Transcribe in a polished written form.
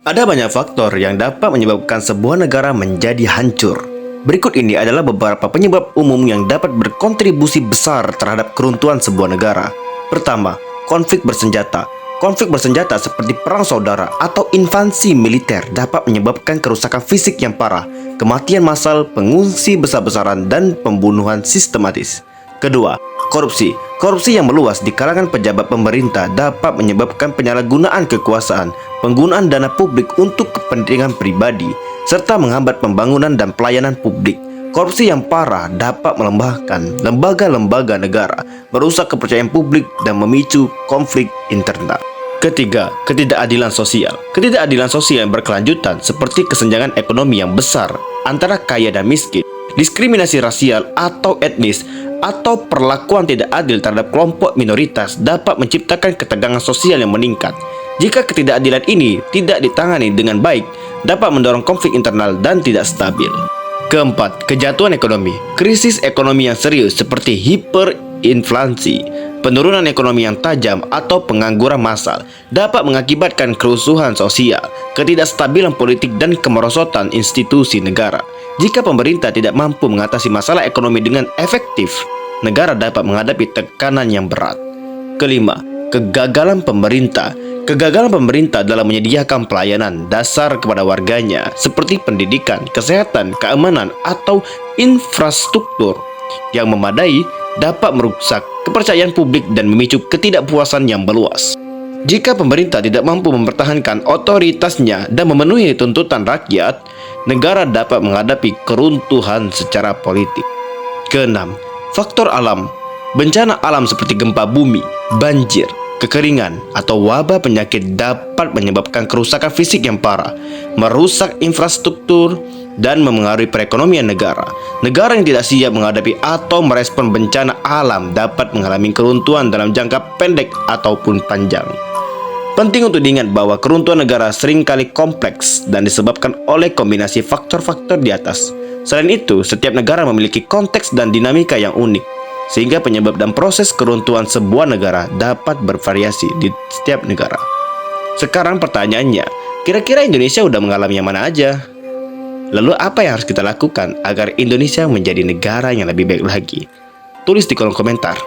Ada banyak faktor yang dapat menyebabkan sebuah negara menjadi hancur. Berikut ini adalah beberapa penyebab umum yang dapat berkontribusi besar terhadap keruntuhan sebuah negara. Pertama, konflik bersenjata. Konflik bersenjata seperti perang saudara atau invasi militer dapat menyebabkan kerusakan fisik yang parah, kematian massal, pengungsi besar-besaran, dan pembunuhan sistematis. Kedua, korupsi. Korupsi yang meluas di kalangan pejabat pemerintah dapat menyebabkan penyalahgunaan kekuasaan, penggunaan dana publik untuk kepentingan pribadi, serta menghambat pembangunan dan pelayanan publik. Korupsi yang parah dapat melemahkan lembaga-lembaga negara, merusak kepercayaan publik, dan memicu konflik internal. Ketiga, ketidakadilan sosial. Ketidakadilan sosial yang berkelanjutan seperti kesenjangan ekonomi yang besar antara kaya dan miskin, diskriminasi rasial atau etnis, atau perlakuan tidak adil terhadap kelompok minoritas dapat menciptakan ketegangan sosial yang meningkat. Jika ketidakadilan ini tidak ditangani dengan baik, dapat mendorong konflik internal dan tidak stabil. Keempat, kejatuhan ekonomi. Krisis ekonomi yang serius seperti hiperinflasi, penurunan ekonomi yang tajam, atau pengangguran massal dapat mengakibatkan kerusuhan sosial, ketidakstabilan politik, dan kemerosotan institusi negara. Jika pemerintah tidak mampu mengatasi masalah ekonomi dengan efektif, negara dapat menghadapi tekanan yang berat. Kelima, kegagalan pemerintah. Kegagalan pemerintah dalam menyediakan pelayanan dasar kepada warganya seperti pendidikan, kesehatan, keamanan, atau infrastruktur yang memadai dapat merusak kepercayaan publik dan memicu ketidakpuasan yang meluas. Jika pemerintah tidak mampu mempertahankan otoritasnya dan memenuhi tuntutan rakyat, negara dapat menghadapi keruntuhan secara politik. Keenam, faktor alam. Bencana alam seperti gempa bumi, banjir, kekeringan, atau wabah penyakit dapat menyebabkan kerusakan fisik yang parah, merusak infrastruktur, dan memengaruhi perekonomian negara. Negara yang tidak siap menghadapi atau merespon bencana alam dapat mengalami keruntuhan dalam jangka pendek ataupun panjang. Penting untuk diingat bahwa keruntuhan negara seringkali kompleks dan disebabkan oleh kombinasi faktor-faktor di atas. Selain itu, setiap negara memiliki konteks dan dinamika yang unik, sehingga penyebab dan proses keruntuhan sebuah negara dapat bervariasi di setiap negara. Sekarang pertanyaannya, kira-kira Indonesia udah mengalami yang mana aja? Lalu apa yang harus kita lakukan agar Indonesia menjadi negara yang lebih baik lagi? Tulis di kolom komentar.